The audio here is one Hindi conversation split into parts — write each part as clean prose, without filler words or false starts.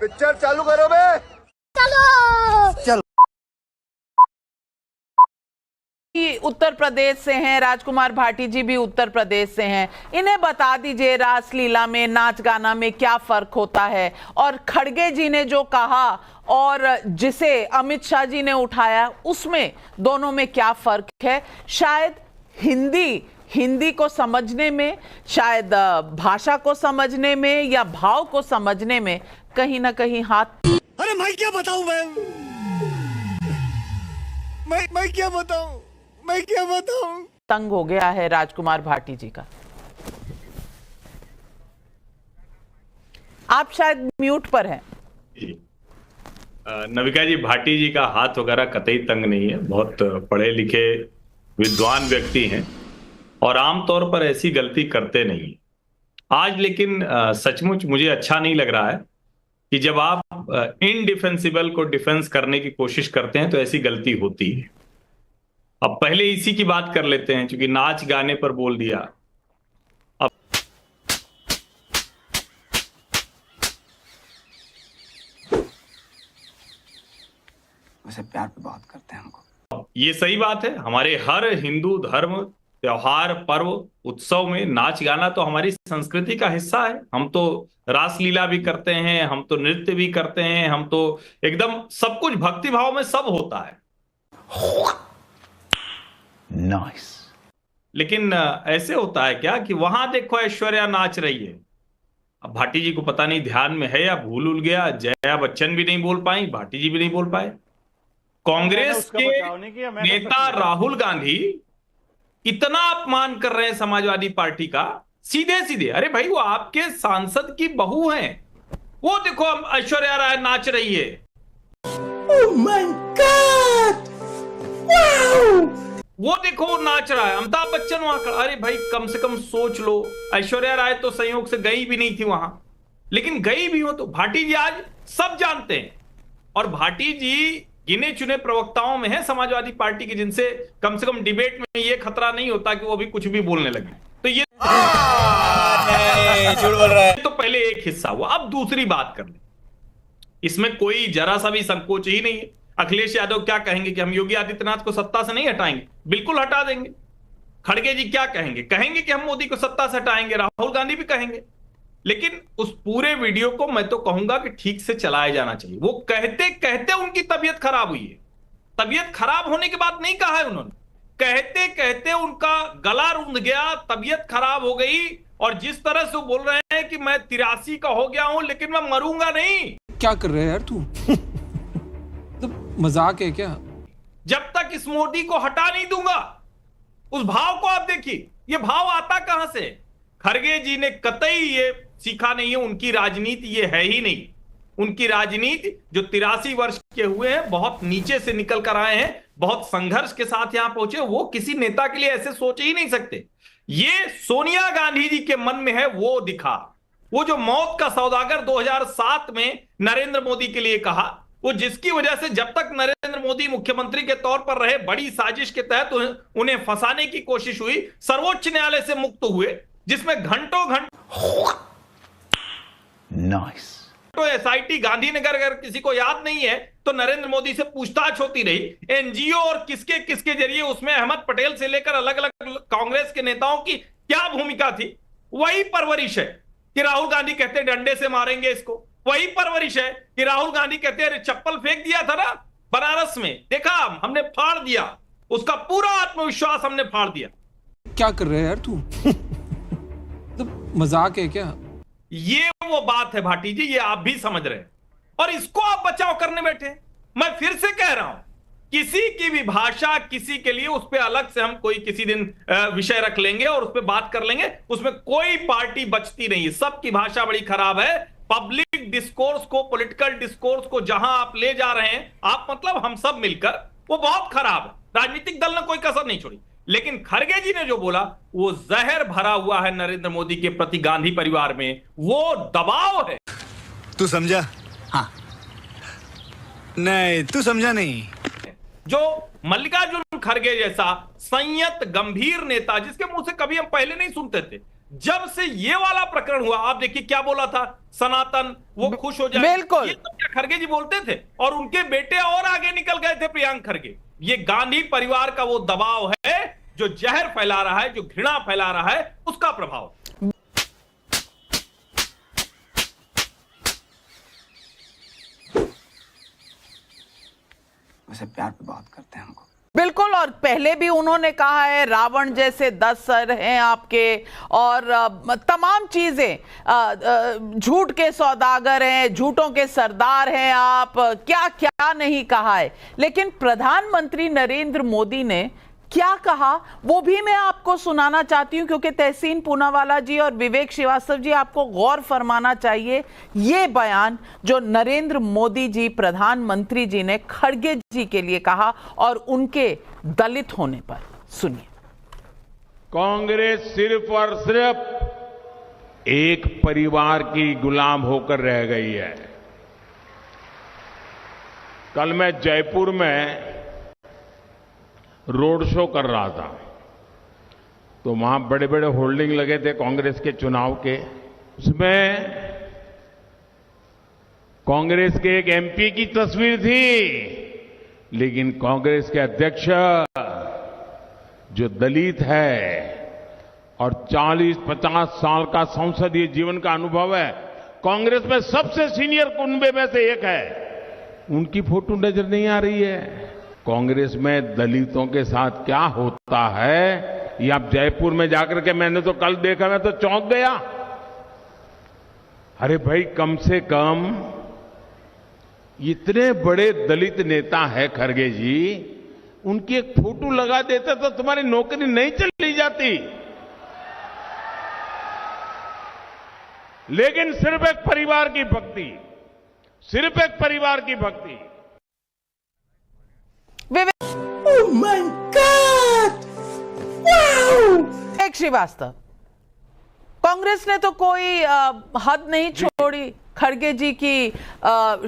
पिक्चर चालू करो बे। उत्तर प्रदेश से हैं, राजकुमार भाटी जी भी उत्तर प्रदेश से हैं। इन्हें बता दीजिए रासलीला में, नाच गाना में क्या फर्क होता है, और खड़गे जी ने जो कहा और जिसे अमित शाह जी ने उठाया, उसमें दोनों में क्या फर्क है। शायद हिंदी को समझने में, शायद भाषा को समझने में या भाव को समझने में कहीं ना कहीं हाथ। अरे मैं क्या बताऊं, मैं क्या बताऊं, मैं क्या बताऊं। तंग हो गया है राजकुमार भाटी जी का। आप शायद म्यूट पर हैं। नविका जी, भाटी जी का हाथ वगैरह कतई तंग नहीं है। बहुत पढ़े लिखे विद्वान व्यक्ति हैं और आमतौर पर ऐसी गलती करते नहीं। आज लेकिन सचमुच मुझे अच्छा नहीं लग रहा है कि जब आप इनडिफेंसिबल को डिफेंस करने की कोशिश करते हैं तो ऐसी गलती होती है। अब पहले इसी की बात कर लेते हैं, क्योंकि नाच गाने पर बोल दिया। अब वैसे प्यार पे बात करते हैं हमको। ये सही बात है, हमारे हर हिंदू धर्म, त्योहार, पर्व, उत्सव में नाच गाना तो हमारी संस्कृति का हिस्सा है। हम तो रासलीला भी करते हैं, हम तो नृत्य भी करते हैं, हम तो एकदम सब कुछ भक्ति भाव में सब होता है। नाइस। लेकिन ऐसे होता है क्या कि वहां देखो ऐश्वर्या नाच रही है। अब भाटी जी को पता नहीं ध्यान में है या भूल गया, जया बच्चन भी नहीं बोल पाई, भाटी जी भी नहीं बोल पाए। कांग्रेस के नेता राहुल गांधी इतना अपमान कर रहे हैं समाजवादी पार्टी का, सीधे सीधे। अरे भाई, वो आपके सांसद की बहू हैं। वो देखो ऐश्वर्या राय नाच रही है। Oh my God, wow. वो देखो वो नाच रहा है, अमिताभ बच्चन वहां खड़ा। अरे भाई, कम से कम सोच लो, ऐश्वर्या राय तो संयोग से गई भी नहीं थी वहां, लेकिन गई भी हो तो भाटी जी आज सब जानते हैं। और भाटी जी गिने चुने प्रवक्ताओं में है समाजवादी पार्टी के, जिनसे कम से कम डिबेट में ये खतरा नहीं होता कि वो भी कुछ भी बोलने लगे। तो ये झूठ बोल रहा है। तो पहले एक हिस्सा हुआ। अब दूसरी बात कर ले, इसमें कोई जरा सा भी संकोच ही नहीं है। अखिलेश यादव क्या कहेंगे कि हम योगी आदित्यनाथ को सत्ता से नहीं हटाएंगे? बिल्कुल हटा देंगे। खड़गे जी क्या कहेंगे? कहेंगे कि हम मोदी को सत्ता से हटाएंगे। राहुल गांधी भी कहेंगे। लेकिन उस पूरे वीडियो को मैं तो कहूंगा कि ठीक से चलाया जाना चाहिए। वो कहते कहते उनकी तबीयत खराब हुई है। तबीयत खराब होने के बाद नहीं कहा है उन्होंने, कहते कहते उनका गला रुंध गया, तबीयत खराब हो गई। और जिस तरह से वो बोल रहे हैं कि मैं 83 का हो गया हूं लेकिन मैं मरूंगा नहीं। क्या कर रहे हैं यार तू? तो मजाक है क्या? जब तक इस मोदी को हटा नहीं दूंगा। उस भाव को आप देखिए, ये भाव आता कहां से? खड़गे जी ने कतई ये सीखा नहीं है। उनकी राजनीति ये है ही नहीं। उनकी राजनीति जो 83 वर्ष के हुए हैं, बहुत नीचे से निकल कर आए हैं, बहुत संघर्ष के साथ यहां पहुंचे, वो किसी नेता के लिए ऐसे सोच ही नहीं सकते। ये सोनिया गांधी जी के मन में है, वो दिखा। वो जो मौत का सौदागर 2007 में नरेंद्र मोदी के लिए कहा, वो जिसकी वजह से जब तक नरेंद्र मोदी मुख्यमंत्री के तौर पर रहे, बड़ी साजिश के तहत उन्हें फंसाने की कोशिश हुई, सर्वोच्च न्यायालय से मुक्त हुए, जिसमें घंटों नाइस। तो एसआईटी गांधीनगर, अगर किसी को याद नहीं है तो नरेंद्र मोदी से पूछताछ होती रही। एनजीओ और किसके किसके जरिए, उसमें अहमद पटेल से लेकर अलग अलग कांग्रेस के नेताओं की क्या भूमिका थी। वही परवरिश है कि राहुल गांधी कहते डंडे से मारेंगे इसको। वही परवरिश है कि राहुल गांधी कहते अरे चप्पल फेंक दिया था ना बनारस में, देखा हमने फाड़ दिया, उसका पूरा आत्मविश्वास हमने फाड़ दिया। क्या कर रहे हैं यार तू? तो मजाक है क्या? ये वो बात है भाटी जी, ये आप भी समझ रहे हैं और इसको आप बचाव करने बैठे। मैं फिर से कह रहा हूं, किसी की भी भाषा किसी के लिए, उस पर अलग से हम कोई किसी दिन विषय रख लेंगे और उस पर बात कर लेंगे। उसमें कोई पार्टी बचती नहीं है। सबकी भाषा बड़ी खराब है। पब्लिक डिस्कोर्स को, पॉलिटिकल डिस्कोर्स को जहां आप ले जा रहे हैं, आप मतलब हम सब मिलकर, वो बहुत खराब है। राजनीतिक दल ने कोई कसर नहीं छोड़ी। लेकिन खड़गे जी ने जो बोला, वो जहर भरा हुआ है नरेंद्र मोदी के प्रति गांधी परिवार में। वो दबाव है। तू समझा? हाँ। नहीं, तू समझा नहीं। जो मल्लिकार्जुन खड़गे जैसा संयत गंभीर नेता, जिसके मुंह से कभी हम पहले नहीं सुनते थे, जब से ये वाला प्रकरण हुआ, आप देखिए क्या बोला था, सनातन वो खुश हो जाए, बिल्कुल। ये सब क्या खड़गे जी बोलते थे, और उनके बेटे और आगे निकल गए थे, प्रियंक खड़गे। ये गांधी परिवार का वो दबाव है जो जहर फैला रहा है, जो घृणा फैला रहा है, उसका प्रभाव। वैसे प्यार भी बहुत करते हैं हमको। बिल्कुल, और पहले भी उन्होंने कहा है रावण जैसे 10 सर हैं आपके, और तमाम चीजें, झूठ के सौदागर हैं, झूठों के सरदार हैं आप, क्या क्या नहीं कहा है। लेकिन प्रधानमंत्री नरेंद्र मोदी ने क्या कहा वो भी मैं आपको सुनाना चाहती हूं, क्योंकि तहसीन पूनावाला जी और विवेक श्रीवास्तव जी आपको गौर फरमाना चाहिए ये बयान जो नरेंद्र मोदी जी प्रधानमंत्री जी ने खड़गे जी के लिए कहा और उनके दलित होने पर। सुनिए। कांग्रेस सिर्फ और सिर्फ एक परिवार की गुलाम होकर रह गई है। कल मैं जयपुर में रोड शो कर रहा था, तो वहां बड़े बड़े होर्डिंग लगे थे कांग्रेस के चुनाव के। उसमें कांग्रेस के एक एमपी की तस्वीर थी, लेकिन कांग्रेस के अध्यक्ष जो दलित है और 40-50 साल का संसदीय जीवन का अनुभव है, कांग्रेस में सबसे सीनियर कुनबे में से एक है, उनकी फोटो नजर नहीं आ रही है। कांग्रेस में दलितों के साथ क्या होता है ये आप जयपुर में जाकर के, मैंने तो कल देखा, मैं तो चौंक गया। अरे भाई, कम से कम इतने बड़े दलित नेता है खड़गे जी, उनकी एक फोटो लगा देते तो तुम्हारी नौकरी नहीं चली जाती। लेकिन सिर्फ एक परिवार की भक्ति, सिर्फ एक परिवार की भक्ति। Oh my God! Wow! एक श्रीवास्तव, कांग्रेस ने तो कोई हद नहीं छोड़ी खड़गे जी की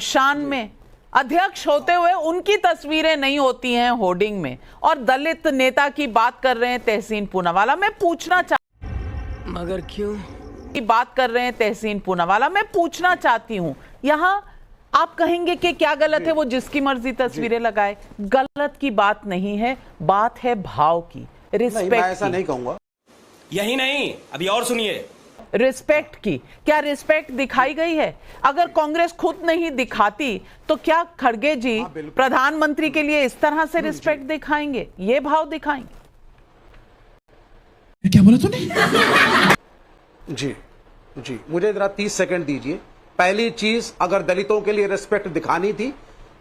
शान में। अध्यक्ष होते हुए उनकी तस्वीरें नहीं होती हैं होर्डिंग में, और दलित नेता की बात कर रहे हैं तहसीन पूनावाला। मैं पूछना मगर क्यों की बात कर रहे हैं तहसीन पूनावाला, मैं पूछना चाहती हूं, यहां आप कहेंगे कि क्या गलत है वो जिसकी मर्जी तस्वीरें लगाए? गलत की बात नहीं है, बात है भाव की, रिस्पेक्ट की। मैं ऐसा नहीं कहूंगा। यही नहीं, अभी और सुनिए। रिस्पेक्ट की, क्या रिस्पेक्ट दिखाई गई है? अगर कांग्रेस खुद नहीं दिखाती तो क्या खड़गे जी प्रधानमंत्री के लिए इस तरह से रिस्पेक्ट दिखाएंगे, ये भाव दिखाएंगे? क्या बोला तूने? जी जी, मुझे जरा 30 सेकंड दीजिए। पहली चीज, अगर दलितों के लिए रिस्पेक्ट दिखानी थी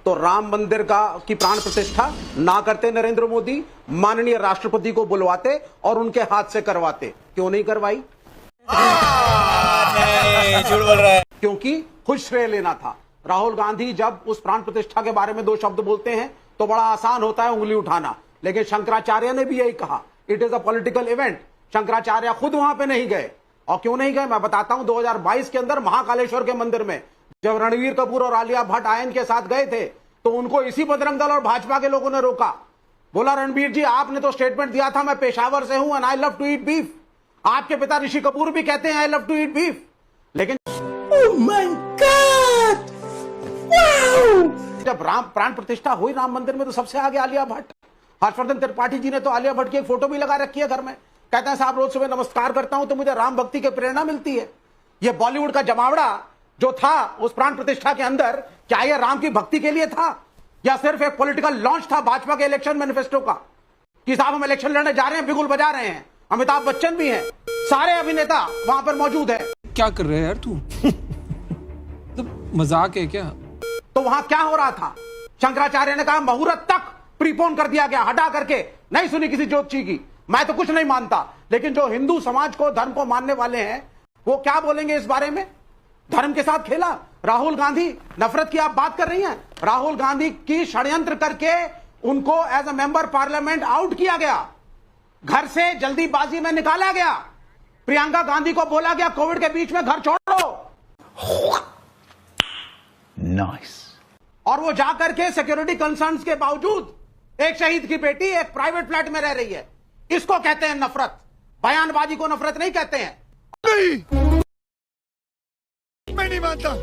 तो राम मंदिर की प्राण प्रतिष्ठा ना करते नरेंद्र मोदी, माननीय राष्ट्रपति को बुलवाते और उनके हाथ से करवाते। क्यों नहीं करवाई? झूठ बोल रहा है। क्योंकि खुद श्रेय लेना था। राहुल गांधी जब उस प्राण प्रतिष्ठा के बारे में 2 शब्द बोलते हैं तो बड़ा आसान होता है उंगली उठाना, लेकिन शंकराचार्य ने भी यही कहा, it is a political event. Shankaracharya खुद वहां पे नहीं गए, और क्यों नहीं गए मैं बताता हूं। 2022 के अंदर महाकालेश्वर के मंदिर में जब रणवीर कपूर और आलिया भट्ट आयन के साथ गए थे तो उनको इसी बजरंग दल और भाजपा के लोगों ने रोका। बोला, रणवीर जी आपने तो स्टेटमेंट दिया था मैं पेशावर से हूं and I love to eat beef. आपके पिता ऋषि कपूर भी कहते हैं I love to eat beef, लेकिन ओह माय गॉड, वाओ! जब प्राण प्रतिष्ठा हुई राम मंदिर में तो सबसे आगे आलिया भट्ट। हर्षवर्धन त्रिपाठी जी ने तो आलिया भट्ट की एक फोटो भी लगा रखी है घर में। कहते हैं साहब रोज सुबह नमस्कार करता हूं तो मुझे राम भक्ति की प्रेरणा मिलती है। ये बॉलीवुड का जमावड़ा जो था उस प्राण प्रतिष्ठा के अंदर, क्या यह राम की भक्ति के लिए था या सिर्फ एक पॉलिटिकल लॉन्च था भाजपा के इलेक्शन मैनिफेस्टो का कि साहब हम इलेक्शन लड़ने जा रहे हैं, बिगुल बजा रहे हैं। अमिताभ बच्चन भी हैं, सारे अभिनेता वहां पर मौजूद है। क्या कर रहे हैं यार तू? तो मजाक है क्या? तो वहां क्या हो रहा था? शंकराचार्य ने कहा मुहूर्त तक प्रीपोन कर दिया गया, हटा करके नहीं सुनी किसी ज्योतिषी की। मैं तो कुछ नहीं मानता, लेकिन जो हिंदू समाज को, धर्म को मानने वाले हैं वो क्या बोलेंगे इस बारे में? धर्म के साथ खेला। राहुल गांधी, नफरत की आप बात कर रही हैं, राहुल गांधी की षड्यंत्र करके उनको as a member parliament out किया गया, घर से जल्दीबाजी में निकाला गया। प्रियंका गांधी को बोला गया कोविड के बीच में घर छोड़ो। नाइस। और वो जाकर के सिक्योरिटी कंसर्न्स के बावजूद एक शहीद की बेटी एक प्राइवेट फ्लैट में रह रही है। इसको कहते हैं नफरत। बयानबाजी को नफरत नहीं कहते हैं। नहीं, मैं नहीं मानता।